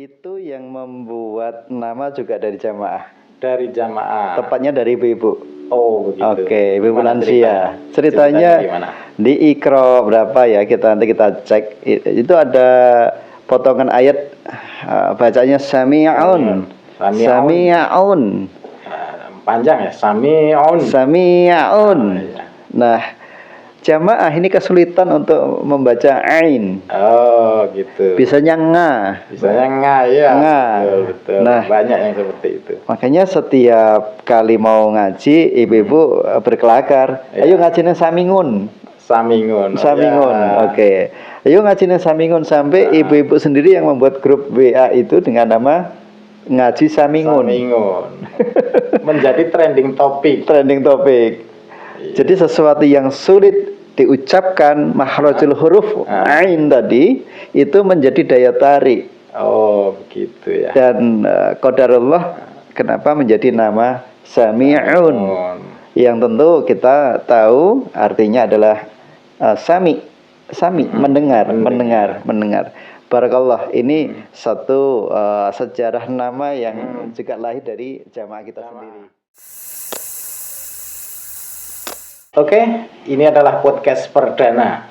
itu yang membuat nama juga dari jamaah. Dari jamaah. Tepatnya dari ibu-ibu. Oh begitu. Oke, ibu lansia. Ceritanya di Iqra berapa ya? Nanti kita cek. Itu ada potongan ayat bacanya Sami'un. Panjang ya, Sami'un. Iya. Nah, jamaah ini kesulitan untuk membaca ain. Oh gitu. Bisanya nga ya. Nga. Betul. Nah, banyak yang seperti itu. Makanya setiap kali mau ngaji, ibu-ibu berkelakar. Ya. Ayo ngajinya Samingun. Ya. Oke. Ayo ngajinya Samingun sampai ibu-ibu sendiri yang membuat grup WA itu dengan nama ngaji Samingun. Menjadi trending topik. Jadi sesuatu yang sulit diucapkan makhrajul huruf ain tadi itu menjadi daya tarik. Oh, begitu ya. Dan qadarullah kenapa menjadi nama Sami'un. Yang tentu kita tahu artinya adalah sami, mendengar. Barakallah, ini satu sejarah nama yang juga lahir dari jamaah kita sendiri. Oke, ini adalah podcast perdana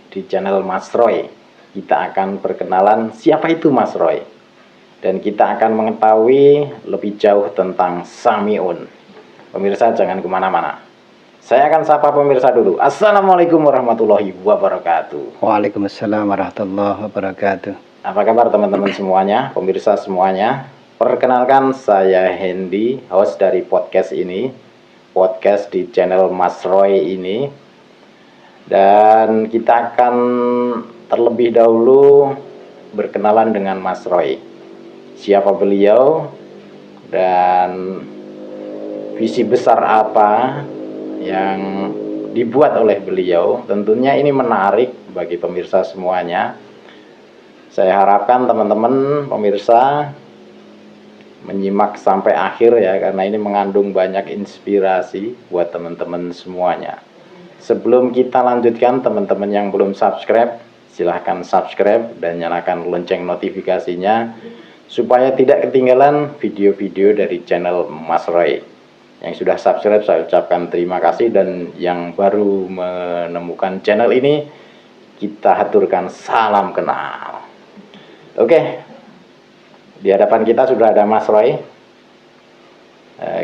di channel Mas Roy. Kita akan perkenalan siapa itu Mas Roy. Dan kita akan mengetahui lebih jauh tentang Sami'un. Pemirsa jangan kemana-mana. Saya akan sapa pemirsa dulu. Assalamualaikum warahmatullahi wabarakatuh. Waalaikumsalam warahmatullahi wabarakatuh. Apa kabar teman-teman semuanya, pemirsa semuanya? Perkenalkan, saya Hendy, host dari podcast ini. Podcast di channel Mas Roy ini. Dan kita akan terlebih dahulu berkenalan dengan Mas Roy. Siapa beliau dan visi besar apa yang dibuat oleh beliau. Tentunya ini menarik bagi pemirsa semuanya. Saya harapkan teman-teman pemirsa menyimak sampai akhir ya, karena ini mengandung banyak inspirasi buat teman-teman semuanya. Sebelum kita lanjutkan, teman-teman yang belum subscribe, silahkan subscribe dan nyalakan lonceng notifikasinya supaya tidak ketinggalan video-video dari channel Mas Roy. Yang sudah subscribe saya ucapkan terima kasih, dan yang baru menemukan channel ini kita haturkan salam kenal. Oke. Di hadapan kita sudah ada Mas Roy.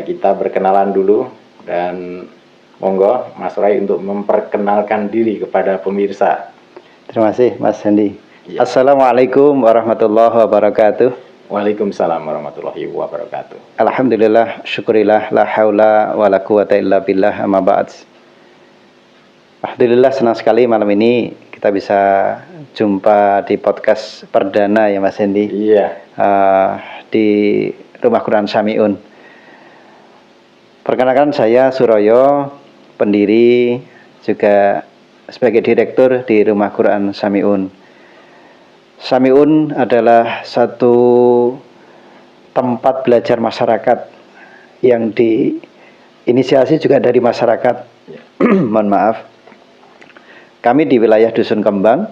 Kita berkenalan dulu, dan monggo Mas Roy untuk memperkenalkan diri kepada pemirsa. Terima kasih Mas Hendy. Ya. Assalamualaikum warahmatullahi wabarakatuh. Waalaikumsalam warahmatullahi wabarakatuh. Alhamdulillah, syukurillah, la haula wa la quwata illa billah, amma ba'd. Alhamdulillah, senang sekali malam ini kita bisa jumpa di podcast perdana ya Mas Hendy. Iya. Di Rumah Quran Sami'un. Perkenalkan, saya Suroyo, pendiri juga sebagai direktur di Rumah Quran Sami'un. Sami'un adalah satu tempat belajar masyarakat yang diinisiasi juga dari masyarakat. Mohon maaf. Kami di wilayah Dusun Kembang,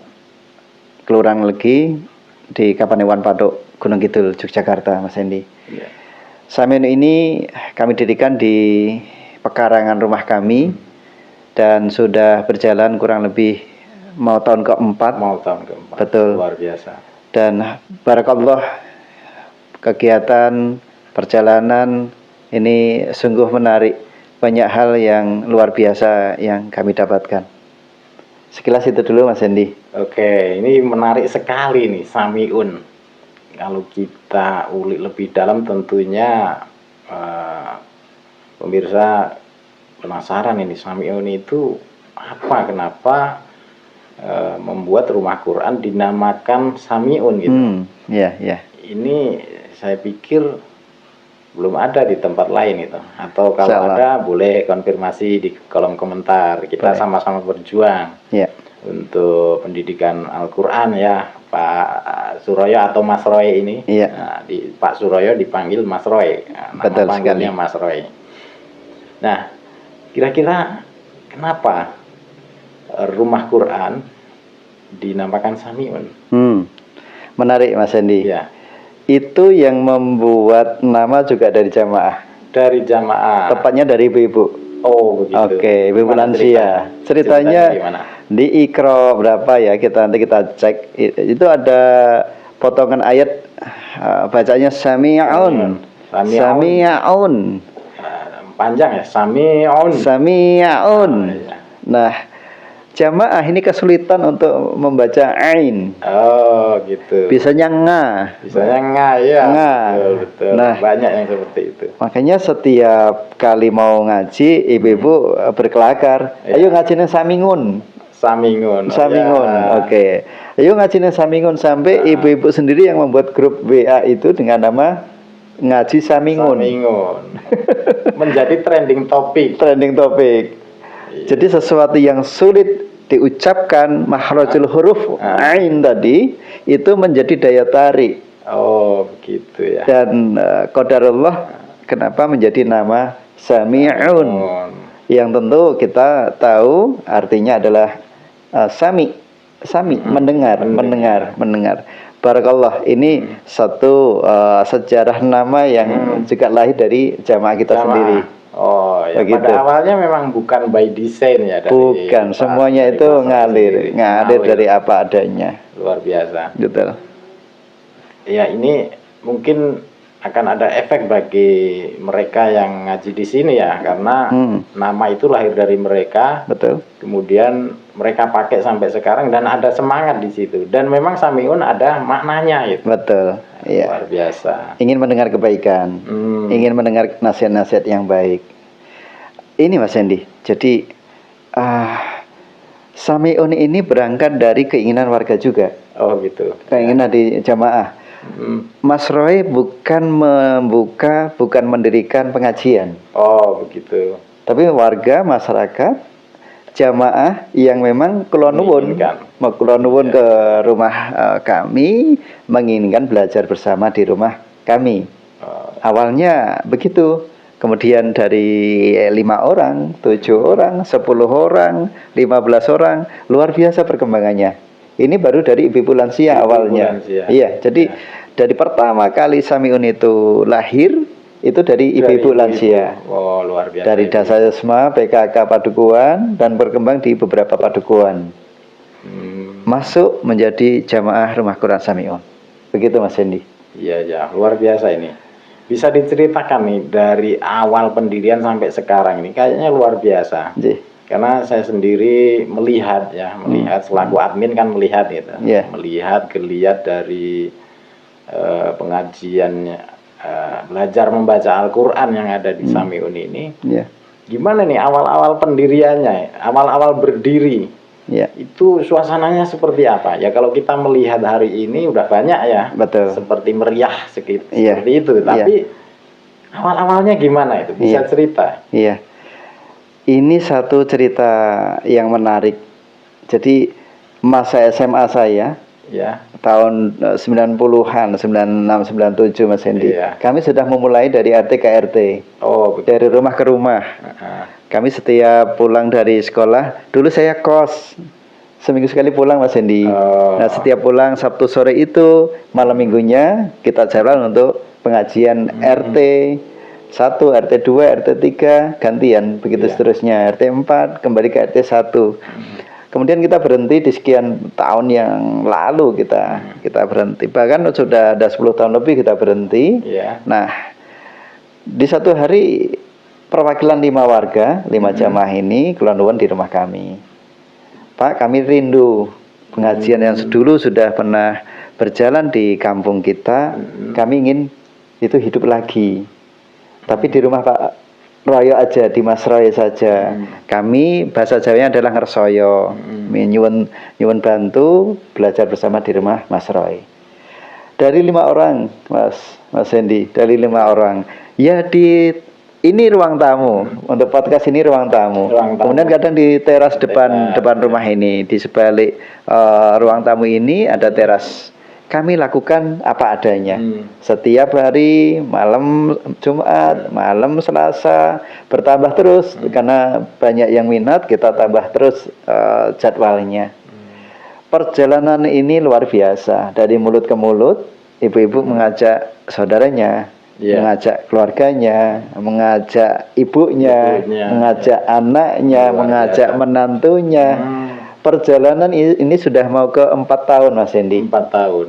Kelurahan Legi, di Kapanewon Patok, Gunung Kidul, Yogyakarta, Mas Hendy. Yeah. Sami'un ini kami dirikan di pekarangan rumah kami dan sudah berjalan kurang lebih mau tahun keempat. Betul. Luar biasa. Dan barakallah, kegiatan perjalanan ini sungguh menarik. Banyak hal yang luar biasa yang kami dapatkan. Sekilas itu dulu Mas Hendy. Oke, ini menarik sekali nih Sami'un. Kalau kita ulik lebih dalam tentunya pemirsa penasaran ini Sami'un itu apa, kenapa membuat rumah Quran dinamakan Sami'un gitu. Iya. Ini saya pikir belum ada di tempat lain itu. Atau kalau ada boleh konfirmasi di kolom komentar. Kita sama-sama berjuang untuk pendidikan Al-Quran ya, Pak Suroyo atau Mas Roy ini. Nah, Pak Suroyo dipanggil Mas Roy. Nama panggilnya Mas Roy. Nah, kira-kira kenapa rumah Quran dinamakan Sami'un? Menarik Mas Hendy. Ya. Itu yang membuat nama juga dari jamaah. Dari jamaah. Tepatnya dari ibu-ibu. Oh begitu. Oke, ibu Gimana lansia. Ceritanya gimana? di Iqra berapa ya? Nanti kita cek. Itu ada potongan ayat bacanya sami'un. Sami'un. Panjang ya, sami'un. Sami'un. Iya. Nah, jamaah ini kesulitan untuk membaca ain. Oh gitu. Bisanya nga. Bisanya nga ya. Nga. Betul. Nah, banyak yang seperti itu. Makanya setiap kali mau ngaji, ibu-ibu berkelakar. Ya. Ayo ngajinya samingun. Samingun. Samingun. Ya. Oke. Ayo ngajinya samingun sampai ibu-ibu sendiri yang membuat grup WA itu dengan nama ngaji samingun. Samingun. Menjadi trending topik. Trending topik. Iya. Jadi sesuatu yang sulit diucapkan makhrajul huruf ain tadi itu menjadi daya tarik. Oh, begitu ya. Dan qadarullah kenapa menjadi nama Sami'un. Yang tentu kita tahu artinya adalah sami, mendengar. Barakallah, ini satu sejarah nama yang juga lahir dari jamaah kita sendiri. Oh, ya. Begitu. Pada awalnya memang bukan by design ya. Bukan, semuanya itu ngalir dari apa adanya. Luar biasa. Betul. Ya, ini mungkin akan ada efek bagi mereka yang ngaji di sini ya, karena nama itu lahir dari mereka. Betul. Kemudian mereka pakai sampai sekarang dan ada semangat di situ. Dan memang Sami'un ada maknanya itu. Betul. Iya. Luar biasa. Ingin mendengar kebaikan, ingin mendengar nasihat-nasihat yang baik. Ini Mas Hendy. Jadi Sami'un ini berangkat dari keinginan warga juga. Oh gitu. Keinginan di jamaah. Mas Roy bukan membuka, bukan mendirikan pengajian. Oh begitu. Tapi warga, masyarakat, jamaah yang memang kulonwun ke rumah kami, menginginkan belajar bersama di rumah kami. Awalnya begitu. Kemudian dari 5 orang, 7 orang, 10 orang, 15 orang, luar biasa perkembangannya. Ini baru dari ibu lansia awalnya. Iya, jadi dari pertama kali Sami'un itu lahir, itu dari ibu lansia. Oh, luar biasa. Dari Dasayasma, PKK Padukuhan, dan berkembang di beberapa padukuhan. Masuk menjadi jamaah rumah Quran Sami'un. Begitu Mas Hendy. Iya, ya, luar biasa ini. Bisa diceritakan nih dari awal pendirian sampai sekarang ini, kayaknya luar biasa. Karena saya sendiri melihat selaku admin kan melihat gitu. Melihat geliat dari pengajiannya, belajar membaca Al-Quran yang ada di Sami'un ini. Gimana nih awal-awal pendiriannya, awal-awal berdiri, itu suasananya seperti apa? Ya kalau kita melihat hari ini udah banyak ya. Betul. Seperti meriah seperti itu. Tapi awal-awalnya gimana itu? Bisa cerita? Iya. Ini satu cerita yang menarik. Jadi masa SMA saya, tahun 90-an, 96, 97 Mas Hendy. Kami sudah memulai dari RT ke RT. Oh, betul. Dari rumah ke rumah. Kami setiap pulang dari sekolah, dulu saya kos. Seminggu sekali pulang Mas Hendy. Nah, setiap pulang Sabtu sore itu, malam minggunya kita jalan untuk pengajian RT 1, RT 2, RT 3, gantian, begitu seterusnya. RT 4, kembali ke RT 1. Kemudian kita berhenti di sekian tahun yang lalu kita berhenti. Bahkan sudah ada 10 tahun lebih kita berhenti. Nah, di satu hari perwakilan 5 warga, 5 jamaah ini kulonwun di rumah kami. Pak, kami rindu pengajian yang dulu sudah pernah berjalan di kampung kita. Kami ingin itu hidup lagi. Tapi di rumah Pak Royo aja, di Mas Roy saja. Kami bahasa Jawanya adalah ngersoyo. Nyuwun bantu belajar bersama di rumah Mas Roy. Dari 5 orang, Mas Hendy, dari 5 orang. Ya ini ruang tamu. Untuk podcast ini ruang tamu. Kemudian kadang di teras depan rumah ini, di sebalik ruang tamu ini ada teras. Kami lakukan apa adanya. Setiap hari, malam Jumat, malam Selasa, bertambah terus. Karena banyak yang minat, kita tambah terus jadwalnya. Perjalanan ini luar biasa. Dari mulut ke mulut, ibu-ibu mengajak saudaranya, mengajak keluarganya, mengajak ibunya, mengajak anaknya, mengajak menantunya. Perjalanan ini sudah mau ke 4 tahun, Mas Hendy. 4 tahun.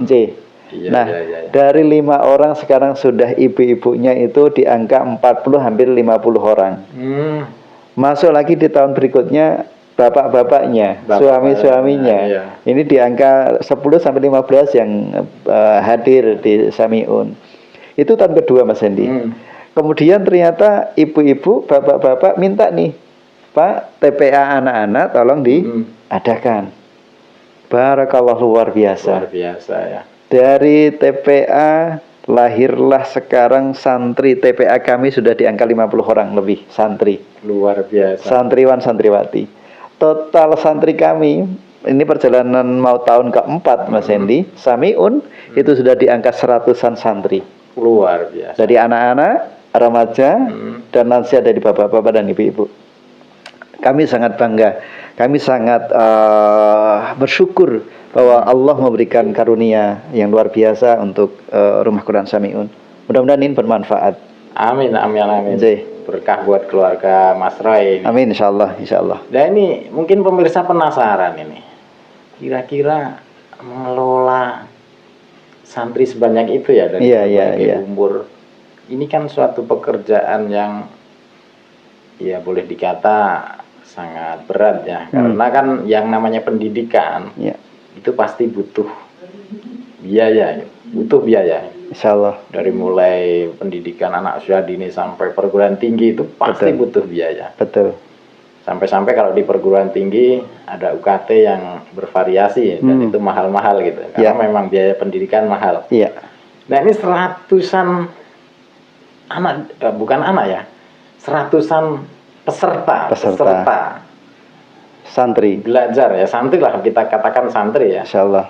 Nah, dari 5 orang sekarang sudah ibu-ibunya itu di angka 40 hampir 50 orang. Masuk lagi di tahun berikutnya bapak-bapaknya, suami-suaminya. Ini di angka 10 sampai 15 yang hadir di Samiun. Itu tahun kedua, Mas Hendy. Kemudian ternyata ibu-ibu, bapak-bapak minta nih, Pak, TPA anak-anak tolong diadakan. Barakallah, luar biasa. Luar biasa ya. Dari TPA lahirlah sekarang santri TPA kami sudah di angka 50 orang lebih santri. Luar biasa. Santriwan santriwati. Total santri kami ini perjalanan mau tahun keempat, Mas Hendy, Samiun itu sudah di angka 100-an santri. Luar biasa. Dari anak-anak, remaja, dan lansia dari bapak-bapak dan ibu-ibu. Kami sangat bangga, kami sangat bersyukur bahwa Allah memberikan karunia yang luar biasa untuk Rumah Quran Samiun. Mudah-mudahan ini bermanfaat. Amin, amin, amin. Berkah buat keluarga Mas Roy. Amin, insyaallah, insyaallah. Nah ini mungkin pemirsa penasaran ini. Kira-kira mengelola santri sebanyak itu ya dari berbagai umur. Ini kan suatu pekerjaan yang ya boleh dikata sangat berat ya. Karena kan yang namanya pendidikan itu pasti butuh biaya, Insya Allah. Dari mulai pendidikan anak usia dini sampai perguruan tinggi itu pasti butuh biaya. Betul. Sampai-sampai kalau di perguruan tinggi ada UKT yang bervariasi dan itu mahal-mahal gitu. Karena memang biaya pendidikan mahal. Nah ini seratusan anak, bukan anak ya, seratusan peserta. Santri. Belajar ya, santri lah kita katakan santri ya. Insya Allah.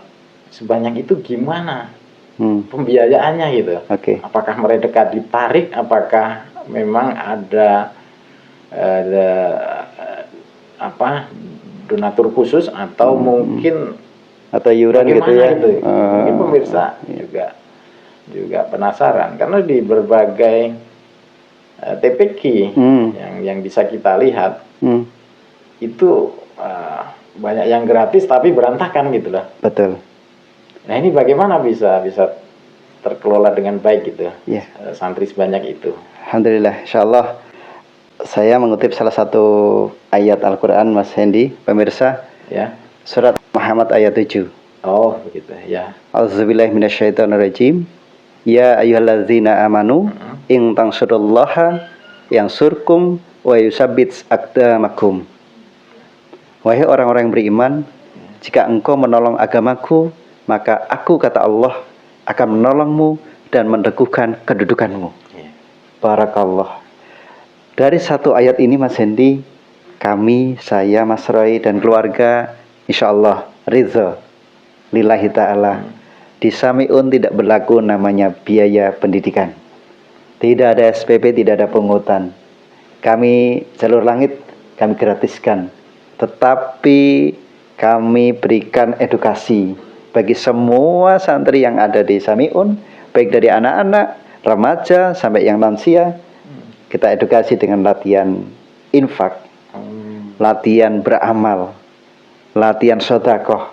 Sebanyak itu gimana pembiayaannya gitu? Apakah mereka ditarik? Apakah memang ada donatur khusus atau mungkin atau iuran gitu ya? Mungkin pemirsa juga penasaran karena di berbagai TPQ yang bisa kita lihat itu banyak yang gratis tapi berantakan gitu lah. Betul. Nah ini bagaimana bisa terkelola dengan baik gitu santri sebanyak itu? Alhamdulillah, insyaallah saya mengutip salah satu ayat Al-Quran, Mas Hendy, pemirsa. Surat Muhammad ayat 7. Oh begitu ya. Auzubillahi minasyaitonirrajim. Ya ayyuhalladzina amanu in tansurullaha yansurkum wa yusabbit aqdamakum. Wahai orang-orang yang beriman, jika engkau menolong agamaku, maka aku, kata Allah, akan menolongmu dan meneguhkan kedudukanmu. Barakallah. Dari satu ayat ini, Mas Hendy, kami, saya, Mas Roy, dan keluarga, insya Allah, ridho lillahi ta'ala. Di Samiun tidak berlaku namanya biaya pendidikan. Tidak ada SPP, tidak ada pungutan. Kami jalur langit, kami gratiskan. Tetapi kami berikan edukasi bagi semua santri yang ada di Samiun, baik dari anak-anak, remaja, sampai yang lansia. Kita edukasi dengan latihan infak, latihan beramal, latihan sedekah,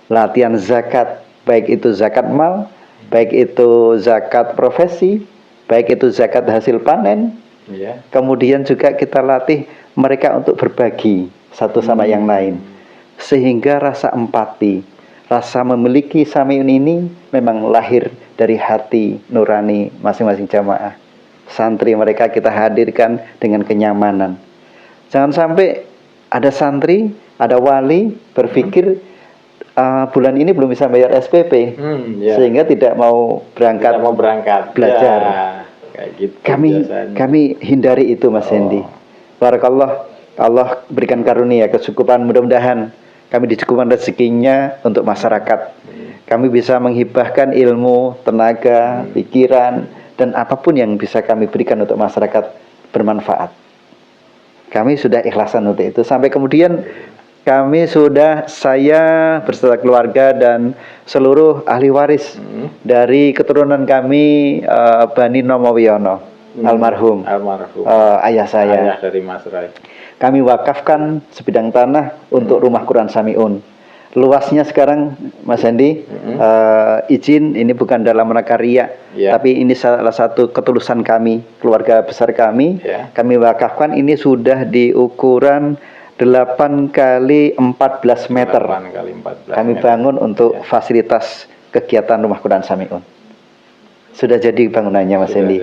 latihan zakat, baik itu zakat mal, baik itu zakat profesi, baik itu zakat hasil panen. Kemudian juga kita latih mereka untuk berbagi satu sama yang lain, sehingga rasa empati, rasa memiliki Samiun ini memang lahir dari hati nurani masing-masing jamaah. Santri mereka kita hadirkan dengan kenyamanan. Jangan sampai ada santri, ada wali berpikir bulan ini belum bisa bayar SPP, sehingga tidak mau berangkat belajar. Kayak gitu kami hindari itu, Mas Hendy. Barakallah, Allah berikan karunia kecukupan, mudah-mudahan kami dicukupkan rezekinya untuk masyarakat. Kami bisa menghibahkan ilmu, tenaga, pikiran, dan apapun yang bisa kami berikan untuk masyarakat bermanfaat. Kami sudah ikhlasan untuk itu. Sampai kemudian kami sudah, saya beserta keluarga dan seluruh ahli waris dari keturunan kami, Bani Nomowiono, almarhum ayah saya. Ayah dari Mas Roy. Kami wakafkan sebidang tanah untuk rumah Quran Samiun. Luasnya sekarang, Mas Hendi, izin, ini bukan dalam rangka riya, tapi ini salah satu ketulusan kami, keluarga besar kami. Kami wakafkan ini sudah di ukuran 8 kali 14 meter. 8 kali 14 kami meter. Bangun untuk fasilitas kegiatan rumah Quran Samiun. Sudah jadi bangunannya, Mas Hendi.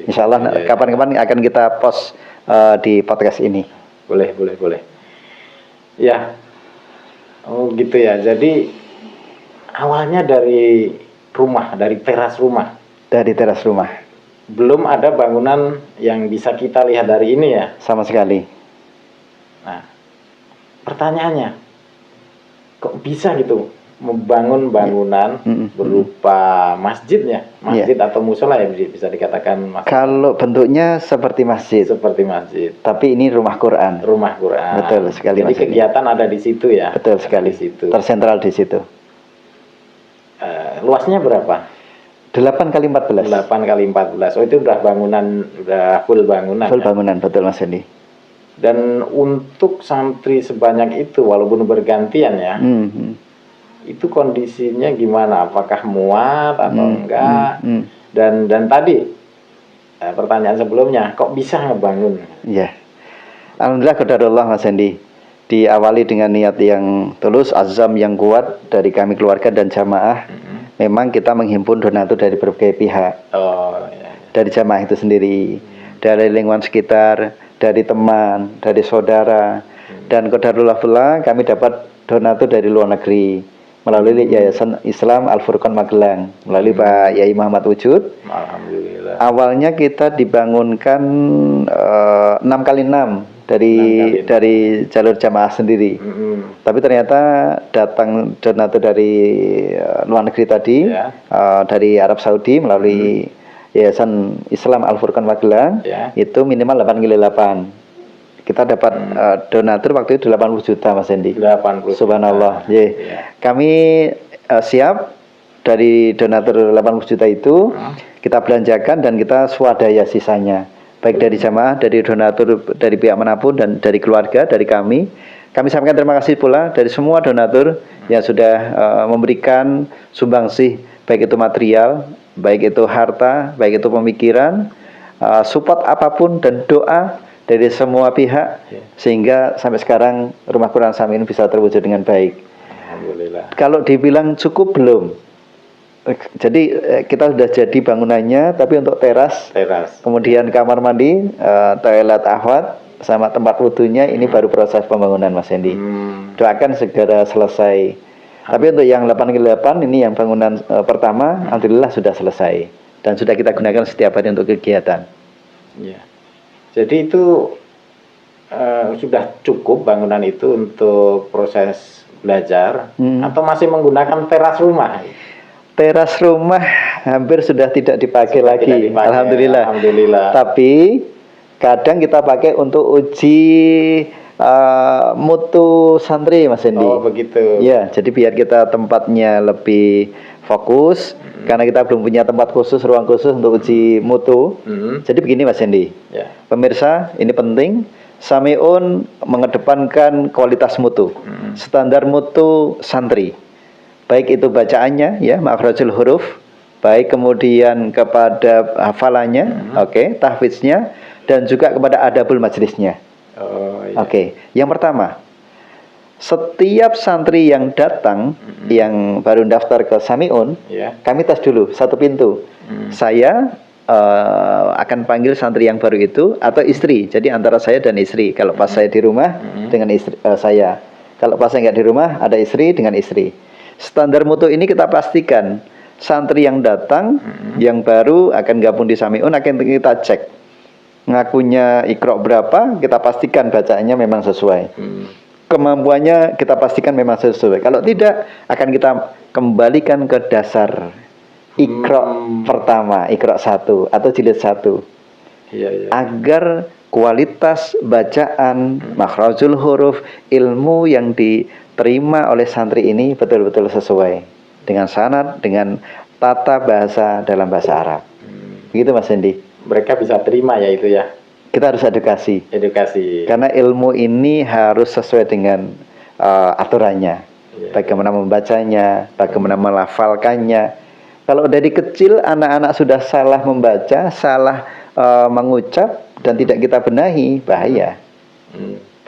Insya Allah kapan-kapan akan kita post di podcast ini. Boleh. Ya. Oh gitu ya. Jadi awalnya dari rumah, dari teras rumah. Dari teras rumah. Belum ada bangunan yang bisa kita lihat dari ini ya. Sama sekali. Nah, pertanyaannya, kok bisa gitu membangun bangunan berupa masjidnya, masjid atau musola ya bisa dikatakan masjid. Kalau bentuknya seperti masjid. Seperti masjid. Tapi ini rumah Quran. Rumah Quran. Betul sekali. Jadi kegiatan ada di situ ya. Betul sekali. Di situ. Tersentral di situ. Luasnya berapa? 8 kali 14. 8 kali 14. Oh itu udah bangunan, udah full bangunan. Full bangunan, betul Mas Hendi. Dan untuk santri sebanyak itu, walaupun bergantian ya, itu kondisinya gimana? Apakah muat atau enggak? Dan tadi pertanyaan sebelumnya, kok bisa ngebangun? Ya, alhamdulillah qadarullah Mas Hendi. Diawali dengan niat yang tulus, azam yang kuat dari kami keluarga dan jamaah. Memang kita menghimpun donatur dari berbagai pihak. Dari jamaah itu sendiri, dari lingkungan sekitar, dari teman, dari saudara, dan qadarullah pula kami dapat donatur dari luar negeri melalui Yayasan Islam Al-Furqan Magelang, melalui Pak Yai Muhammad Wujud. Alhamdulillah. Awalnya kita dibangunkan 6 kali 6 dari jalur jamaah sendiri. Tapi ternyata datang donatur dari luar negeri tadi, dari Arab Saudi melalui Yayasan Islam Al-Furqan Magelang, itu minimal 8 kali 8. Kita dapat donatur waktu itu 80 juta Mas Hendi. 80 Subhanallah. Kami siap dari donatur 80 juta itu, kita belanjakan dan kita swadaya sisanya. Baik dari jamaah, dari donatur, dari pihak manapun, dan dari keluarga, dari kami. Kami sampaikan terima kasih pula dari semua donatur yang sudah memberikan sumbangsih, baik itu material, baik itu harta, baik itu pemikiran, support apapun dan doa dari semua pihak, sehingga sampai sekarang rumah Quran Samiun bisa terwujud dengan baik. Alhamdulillah. Kalau dibilang cukup, belum. Jadi kita sudah jadi bangunannya, tapi untuk teras. Kemudian kamar mandi, toilet ahwat, sama tempat wudhunya ini baru proses pembangunan Mas Hendi. Doakan segera selesai. Tapi untuk yang 8 kali 8 ini yang bangunan pertama, alhamdulillah sudah selesai dan sudah kita gunakan setiap hari untuk kegiatan. Ya. Jadi itu sudah cukup bangunan itu untuk proses belajar atau masih menggunakan teras rumah? Teras rumah hampir sudah tidak dipakai lagi. Alhamdulillah. Tapi kadang kita pakai untuk uji mutu santri Mas Hendi. Oh begitu. Ya, jadi biar kita tempatnya lebih fokus, karena kita belum punya tempat khusus, ruang khusus untuk uji mutu. Jadi begini Mas Hendi, pemirsa, ini penting. Samiun mengedepankan kualitas mutu, standar mutu santri, baik itu bacaannya, ya, makhrajul huruf, baik kemudian kepada hafalannya, tahfidznya, dan juga kepada adabul majlisnya. Yang pertama, setiap santri yang datang, yang baru daftar ke Samiun, kami tes dulu satu pintu. Saya akan panggil santri yang baru itu atau istri. Jadi antara saya dan istri. Kalau pas saya di rumah dengan istri saya. Kalau pas saya nggak di rumah, ada istri dengan istri. Standar mutu ini kita pastikan. Santri yang datang, yang baru akan gabung di Samiun akan kita cek. Ngakunya Iqra berapa, kita pastikan bacaannya memang sesuai. Kemampuannya kita pastikan memang sesuai. Kalau tidak, akan kita kembalikan ke dasar Iqra pertama, Iqra 1 atau jilid 1. Agar kualitas bacaan, makhrajul huruf, ilmu yang diterima oleh santri ini betul-betul sesuai dengan sanad, dengan tata bahasa dalam bahasa Arab. Begitu Mas Hendi. Mereka bisa terima ya itu ya. Kita harus edukasi. Karena ilmu ini harus sesuai dengan aturannya. Bagaimana membacanya, bagaimana melafalkannya. Kalau dari kecil anak-anak sudah salah membaca, salah mengucap dan tidak kita benahi, bahaya.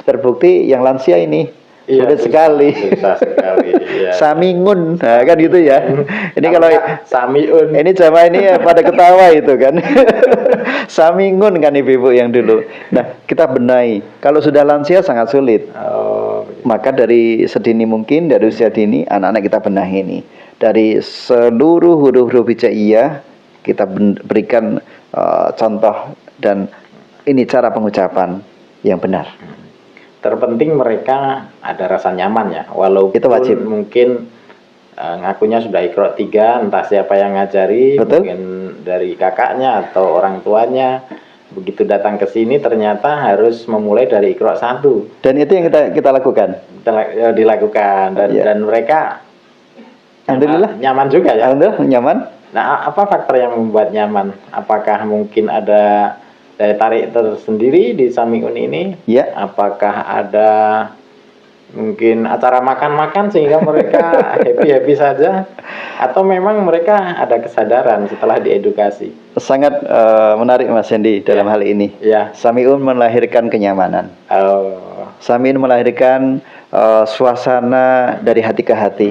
Terbukti yang lansia ini sulit sekali. Susah sekali. Iya. Samingun, nah, kan gitu ya. Ini kalau Samiun. ini jamaah ini ya, pada ketawa itu kan. Samingun kan ibu-ibu yang dulu. Nah, kita benahi. Kalau sudah lansia sangat sulit. Maka dari sedini mungkin, dari usia dini, anak-anak kita benahi ini. Dari seluruh huruf-huruf hijaiyah kita berikan contoh dan ini cara pengucapan yang benar. Terpenting mereka ada rasa nyaman ya, walaupun itu wajib. Mungkin ngakunya sudah Iqra 3, entah siapa yang ngajari. Betul? Mungkin dari kakaknya atau orang tuanya. Begitu datang ke sini ternyata harus memulai dari Iqra 1. Dan itu yang kita lakukan. Dilakukan dan mereka alhamdulillah nyaman juga ya. Alhamdulillah nyaman. Nah, apa faktor yang membuat nyaman? Apakah mungkin ada daya tarik tersendiri di Samiun ini? Ya. Apakah ada mungkin acara makan-makan sehingga mereka happy-happy saja? Atau memang mereka ada kesadaran setelah diedukasi? Sangat menarik Mas Hendi dalam hal ini. Ya. Samiun melahirkan kenyamanan. Samiun melahirkan suasana dari hati ke hati.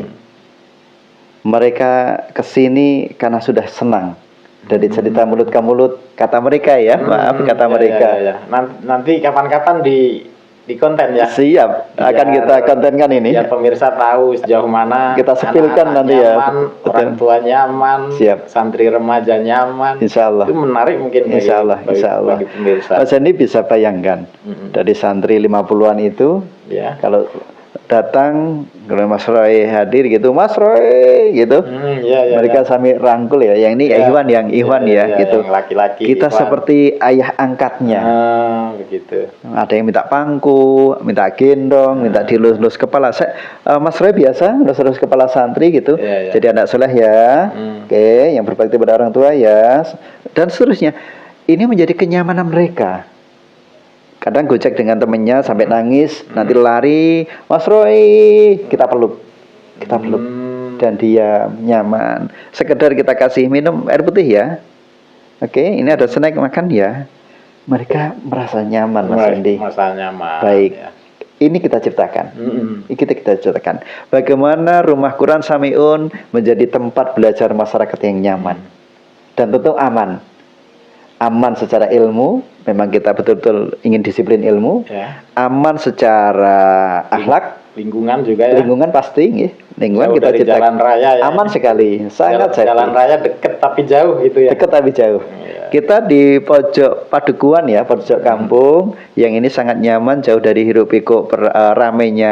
Mereka kesini karena sudah senang. Dari cerita mulut ke mulut, kata mereka ya, maaf kata mereka. Ya. Nanti kapan-kapan di konten ya. Siap, akan kita kontenkan ini. Biar pemirsa tahu sejauh mana kita sepilkan nanti nyaman, ya. Orang tua nyaman, siap. Santri remaja nyaman. Insya Allah. Itu menarik mungkin Insya Allah. bagi pemirsa. Mas Hendi bisa bayangkan dari santri 50-an itu, ya. Kalau datang, kalau Mas Roy hadir gitu, Mas Roy gitu, mereka sambil rangkul ya, yang ini Ikhwan gitu. Yang laki-laki. Kita Ikhwan. Seperti ayah angkatnya. Begitu. Ada yang minta pangku, minta gendong, minta dilus-lus kepala. Mas Roy biasa lus-lus kepala santri gitu. Jadi anak soleh ya, oke, yang berbakti pada orang tua ya, dan seterusnya. Ini menjadi kenyamanan mereka. Kadang gocek dengan temennya sampai nangis, nanti lari, Mas Roy, kita peluk, dan dia nyaman. Sekedar kita kasih minum air putih ya, oke, ini ada snack makan ya, mereka merasa nyaman Mas Hendi. Merasa nyaman. Baik, ya. Ini kita ciptakan, kita ciptakan. Bagaimana rumah Quran Samiun menjadi tempat belajar masyarakat yang nyaman dan tentu aman. Aman secara ilmu, memang kita betul-betul ingin disiplin ilmu. Ya. Aman secara akhlak, lingkungan juga ya. Lingkungan pasti, ya. Lingkungan kita jalan ciptakan. raya ya. Aman sekali, sangat jalan raya deket tapi jauh gitu ya. Deket tapi jauh. Ya. Kita di pojok padukuan ya, pojok kampung, yang ini sangat nyaman, jauh dari hiruk pikuk ramainya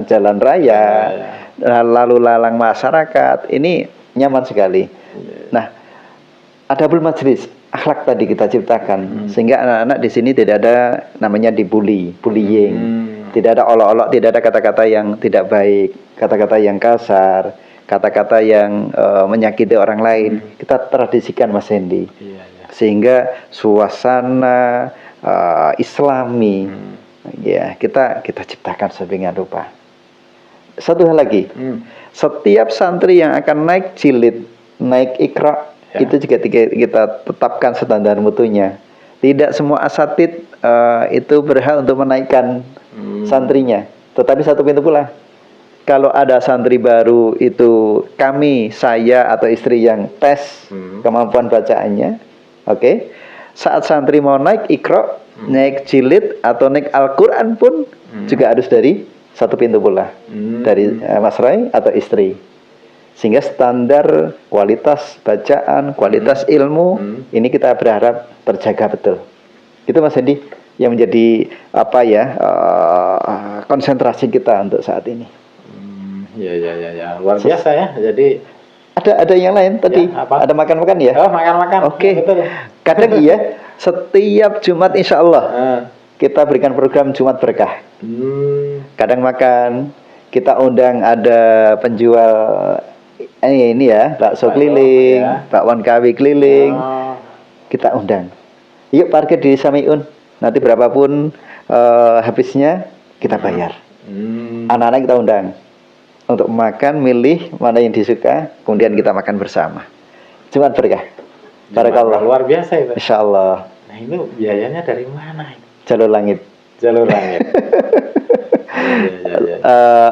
jalan raya, lalu lalang masyarakat. Ini nyaman sekali. Nah, adabul majlis. Akhlak tadi kita ciptakan sehingga anak-anak di sini tidak ada namanya bullying, tidak ada olok-olok, tidak ada kata-kata yang tidak baik, kata-kata yang kasar, kata-kata yang menyakiti orang lain. Kita tradisikan Mas Hendi, sehingga suasana Islami, ya kita ciptakan sedemikian rupa. Satu hal lagi, setiap santri yang akan naik jilid, naik Iqra, itu juga kita tetapkan standar mutunya. Tidak semua asatid itu berhak untuk menaikkan santrinya. Tetapi satu pintu pula. Kalau ada santri baru itu saya atau istri yang tes kemampuan bacaannya, oke. Saat santri mau naik Iqra, naik jilid atau naik Al-Quran pun juga harus dari satu pintu pula, dari Mas Roy atau istri. Sehingga standar kualitas bacaan, kualitas ilmu ini kita berharap terjaga betul. Itu Mas Hendi yang menjadi konsentrasi kita untuk saat ini. Ya, luar biasa ya. Jadi ada yang lain tadi. Ya, ada makan-makan ya? Oh, makan-makan. Oke. Ya, betul. Kadang iya Setiap Jumat insya Allah kita berikan program Jumat Berkah. Kadang makan, kita undang ada penjual ini ya, bakso keliling, bakwan kawi keliling, kita undang. Yuk parkir di Samiun, nanti berapapun habisnya kita bayar. Anak-anak kita undang untuk makan, milih mana yang disuka, kemudian kita makan bersama. Jumat Berkah. Barakallah. Luar biasa itu. Insya Allah. Nah itu biayanya dari mana? Jalur langit. Jalur langit.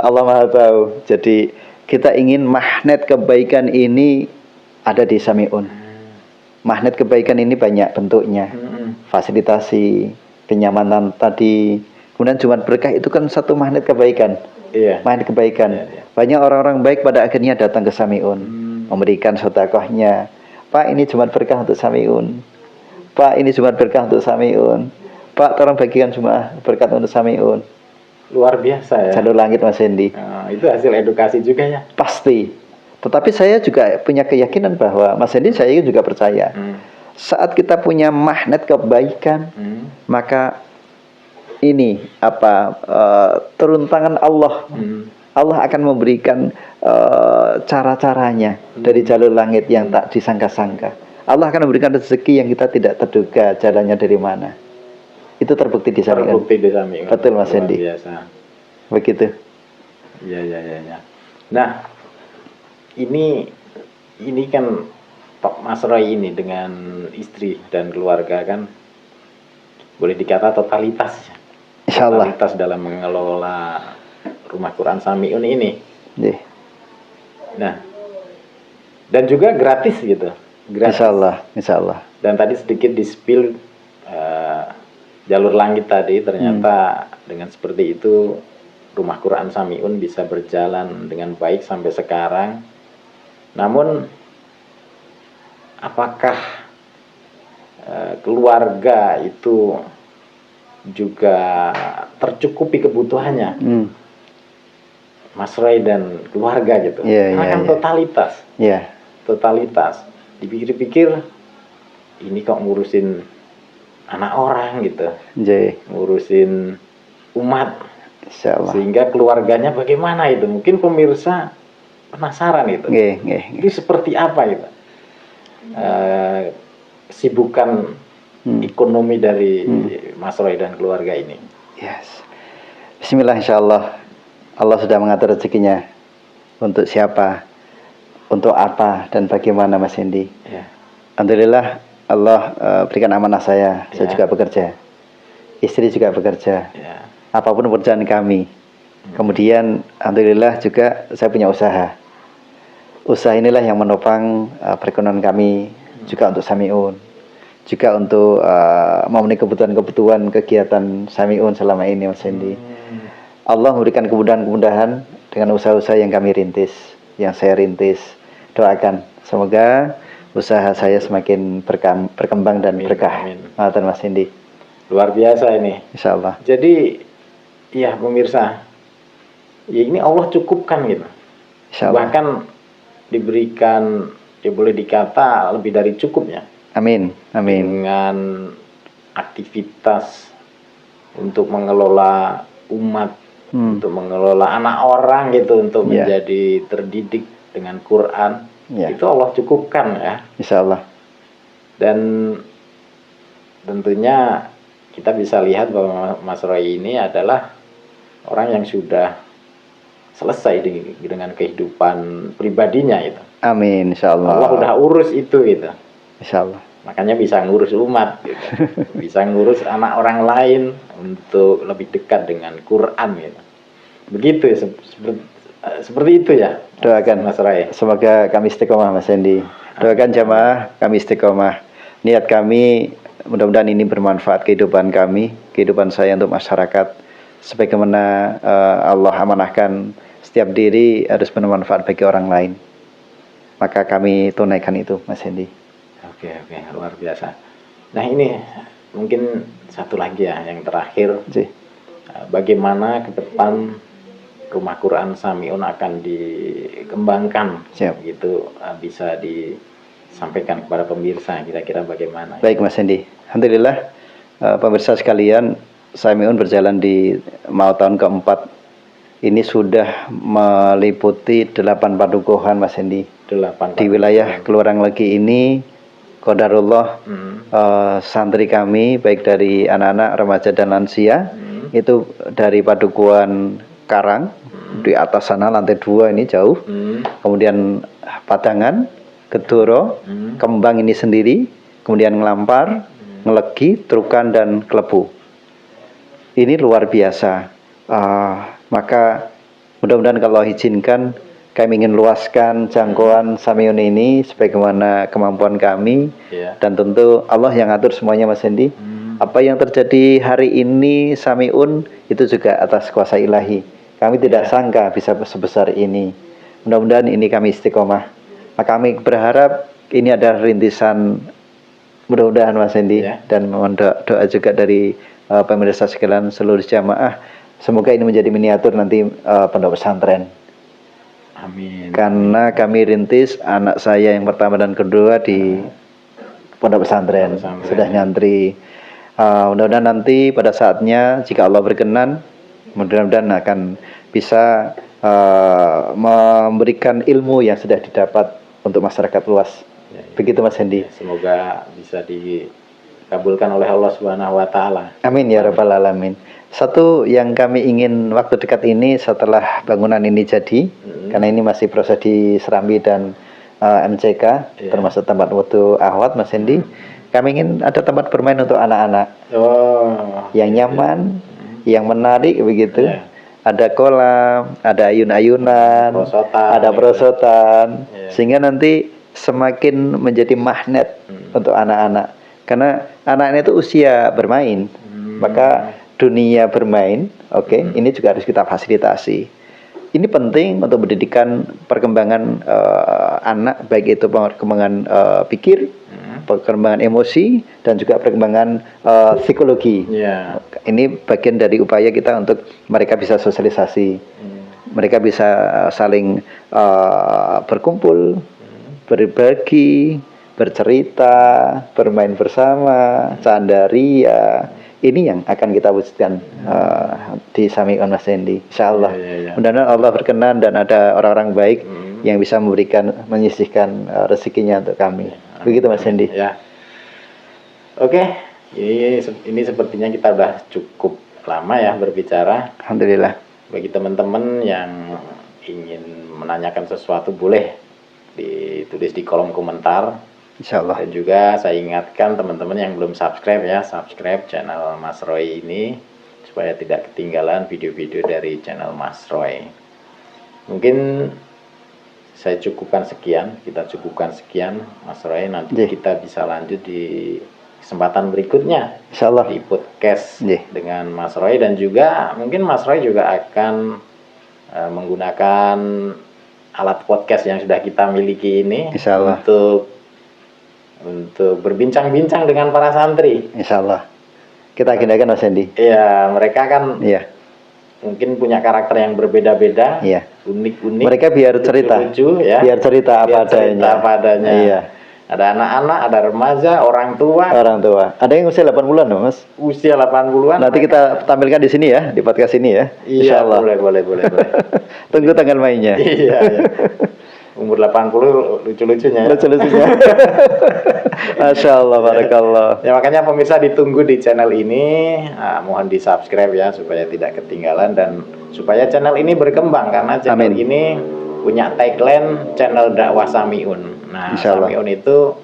Allah Maha Tahu. Jadi kita ingin magnet kebaikan ini ada di Samiun. Magnet kebaikan ini banyak bentuknya. Fasilitasi, kenyamanan tadi. Kemudian Jumat Berkah itu kan satu magnet kebaikan. Iya. Magnet kebaikan. Iya. Banyak orang-orang baik pada akhirnya datang ke Samiun, memberikan sedekahnya. Pak, ini Jumat Berkah untuk Samiun. Pak, ini Jumat Berkah untuk Samiun. Pak, tolong bagikan Jumat berkat untuk Samiun. Luar biasa ya. Jalur langit Mas Hendy. Itu hasil edukasi juga ya. Pasti. Tetapi saya juga punya keyakinan bahwa Mas Hendy, saya juga percaya. Saat kita punya magnet kebaikan, maka ini turun tangan Allah. Allah akan memberikan cara-caranya dari jalur langit yang tak disangka-sangka. Allah akan memberikan rezeki yang kita tidak terduga jalannya dari mana. Itu terbukti di Samiun. Terbukti di Samiun. Betul Mas Hendy. Biasa. Begitu. Iya. Nah, ini kan Pak Mas Roy ini dengan istri dan keluarga kan boleh dikata totalitas. Insyaallah. Totalitas dalam mengelola Rumah Quran Samiun ini. Yeah. Nah, dan juga gratis gitu. Gratis. Insyaallah. Dan tadi sedikit di-spill jalur langit tadi, ternyata dengan seperti itu Rumah Quran Samiun bisa berjalan dengan baik sampai sekarang. Namun apakah keluarga itu juga tercukupi kebutuhannya? Mas Roy dan keluarga gitu. Karena kan totalitas. Totalitas. Dipikir-pikir ini kok ngurusin anak orang gitu. Ngurusin umat. Sehingga keluarganya bagaimana itu? Mungkin pemirsa penasaran itu. Itu seperti apa itu? Sibukan ekonomi dari Mas Roy dan keluarga ini. Yes. Bismillah, insyaallah. Allah sudah mengatur rezekinya untuk siapa, untuk apa, dan bagaimana Mas Hendy. Alhamdulillah Allah berikan amanah saya juga bekerja, istri juga bekerja, apapun pekerjaan kami. Kemudian Alhamdulillah juga saya punya usaha. Usaha inilah yang menopang perekonomian kami juga untuk Samiun, juga untuk memenuhi kebutuhan kegiatan Samiun selama ini Mas Hendy. Allah memberikan kemudahan-kemudahan dengan usaha-usaha yang kami rintis, yang saya rintis. Doakan semoga usaha saya semakin berkembang dan berkah. Maafkan Mas Hendy. Luar biasa ini. Insyaallah. Jadi ya pemirsa, ya ini Allah cukupkan gitu. Insyaallah. Bahkan diberikan, ya boleh dikata lebih dari cukup ya. Amin. Dengan aktivitas untuk mengelola umat, untuk mengelola anak orang gitu, untuk menjadi terdidik dengan Quran, itu Allah cukupkan ya. Insyaallah. Dan tentunya kita bisa lihat bahwa Mas Roy ini adalah orang yang sudah selesai dengan kehidupan pribadinya itu. Amin, insyaallah. Allah udah urus itu gitu. Insyaallah. Makanya bisa ngurus umat gitu. Bisa ngurus anak orang lain untuk lebih dekat dengan Quran gitu. Begitu ya, seperti itu ya. Doakan Mas Roy. Semoga kami istiqomah Mas Hendy. Doakan jamaah kami istiqomah. Niat kami mudah-mudahan ini bermanfaat kehidupan kami, kehidupan saya untuk masyarakat. Sebagaimana Allah amanahkan setiap diri harus bermanfaat bagi orang lain. Maka kami tunaikan itu Mas Hendy. Oke, luar biasa. Nah ini mungkin satu lagi ya yang terakhir. Bagaimana ke depan Rumah Quran Samiun akan dikembangkan, gitu bisa sampaikan kepada pemirsa kira-kira bagaimana? Baik Mas Hendy, alhamdulillah pemirsa sekalian, Samiun berjalan di mau tahun keempat ini sudah meliputi 8 padukuhan Mas Hendy. 8 di wilayah Kelurahan Legi ini. Qadarullah santri kami baik dari anak-anak, remaja dan lansia itu dari padukuhan Karang di atas sana lantai 2 ini jauh, kemudian Padangan, Gedoro, Kembang ini sendiri, kemudian Ngelampar, Ngelegi, Trukan dan Klebu. Ini luar biasa. Maka mudah-mudahan kalau izinkan kami ingin luaskan jangkauan Samiun ini sebagaimana kemampuan kami, dan tentu Allah yang atur semuanya Mas Hendy. Apa yang terjadi hari ini Samiun itu juga atas kuasa ilahi. Kami tidak sangka bisa sebesar ini. Mudah-mudahan ini kami istiqomah. Maka kami berharap ini adalah rintisan, mudah-mudahan Mas Hendy, dan mohon doa juga dari pemirsa sekalian seluruh jamaah. Semoga ini menjadi miniatur nanti pondok pesantren. Amin. Karena kami rintis anak saya yang pertama dan kedua di pondok pesantren, sudah nyantri. Mudah-mudahan nanti pada saatnya jika Allah berkenan, mudah-mudahan akan bisa memberikan ilmu yang sudah didapat untuk masyarakat luas. Begitu Mas Hendy. Semoga bisa dikabulkan oleh Allah Subhanahu wa taala. Amin ya rabbal alamin. Satu yang kami ingin waktu dekat ini setelah bangunan ini jadi, karena ini masih proses di Serambi dan MCK, termasuk tempat wudu Ahwat Mas Hendy, kami ingin ada tempat bermain untuk anak-anak yang nyaman, yang menarik begitu. Ada kolam, ada ayun-ayunan, ada perosotan, sehingga nanti semakin menjadi magnet untuk anak-anak. Karena anak-anak itu usia bermain, maka dunia bermain, ini juga harus kita fasilitasi. Ini penting untuk pendidikan perkembangan anak, baik itu perkembangan pikir, perkembangan emosi, dan juga perkembangan psikologi. Ini bagian dari upaya kita untuk mereka bisa sosialisasi, mereka bisa saling berkumpul, berbagi, bercerita, bermain bersama, candaria. Ini yang akan kita wujudkan di Samiun Mas Hendy, insyaallah. Mudah-mudahan Allah berkenan dan ada orang-orang baik yang bisa memberikan, menyisihkan rezekinya untuk kami. Begitu Mas Hendy. Oke, ini sepertinya kita udah cukup lama ya berbicara. Alhamdulillah. Bagi teman-teman yang ingin menanyakan sesuatu boleh ditulis di kolom komentar. Insyaallah. Dan juga saya ingatkan teman-teman yang belum subscribe subscribe channel Mas Roy ini supaya tidak ketinggalan video-video dari channel Mas Roy. Mungkin saya cukupkan sekian, kita cukupkan sekian Mas Roy, nanti kita bisa lanjut di kesempatan berikutnya, insyaallah, di podcast dengan Mas Roy, dan juga mungkin Mas Roy juga akan menggunakan alat podcast yang sudah kita miliki ini untuk berbincang-bincang dengan para santri. Insyaallah. Kita agendakan Mas Hendy. Iya, mereka kan mungkin punya karakter yang berbeda-beda, unik-unik. Mereka biar cerita, lucu, ya. Biar cerita apa adanya. Iya. Ada anak-anak, ada remaja, orang tua. Ada yang usia 80-an loh, Mas. Usia 80-an. Nanti kita tampilkan di sini ya, di podcast ini ya. Iya, boleh. Tunggu tanggal mainnya. Iya. Umur 80 lucu-lucunya. Masya Allah, barakallah. Ya, makanya pemirsa ditunggu di channel ini. Mohon di subscribe ya supaya tidak ketinggalan dan supaya channel ini berkembang, karena channel ini punya tagline channel dakwah Samiun. Nah, Samiun itu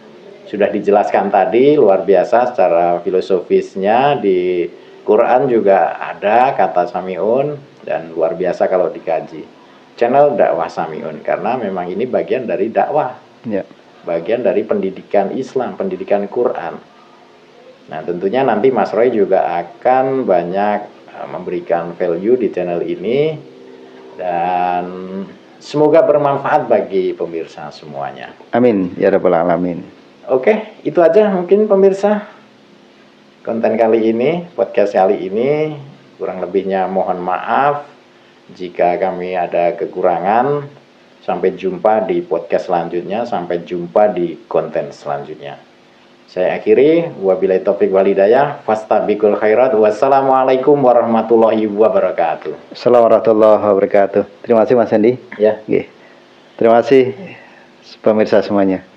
sudah dijelaskan tadi luar biasa secara filosofisnya, di Quran juga ada kata Samiun dan luar biasa kalau dikaji. Channel dakwah Samiun karena memang ini bagian dari dakwah, bagian dari pendidikan Islam, pendidikan Quran. Nah, tentunya nanti Mas Roy juga akan banyak memberikan value di channel ini dan semoga bermanfaat bagi pemirsa semuanya. Amin ya rabbal alamin. Oke, itu aja mungkin pemirsa konten kali ini, podcast kali ini. Kurang lebihnya mohon maaf jika kami ada kekurangan. Sampai jumpa di podcast selanjutnya, sampai jumpa di konten selanjutnya. Saya akhiri, wabillahi taufiq wal hidayah, fastabiqul khairat, wassalamualaikum warahmatullahi wabarakatuh. Assalamualaikum warahmatullahi wabarakatuh. Terima kasih Mas Hendy. Ya. Terima kasih pemirsa semuanya.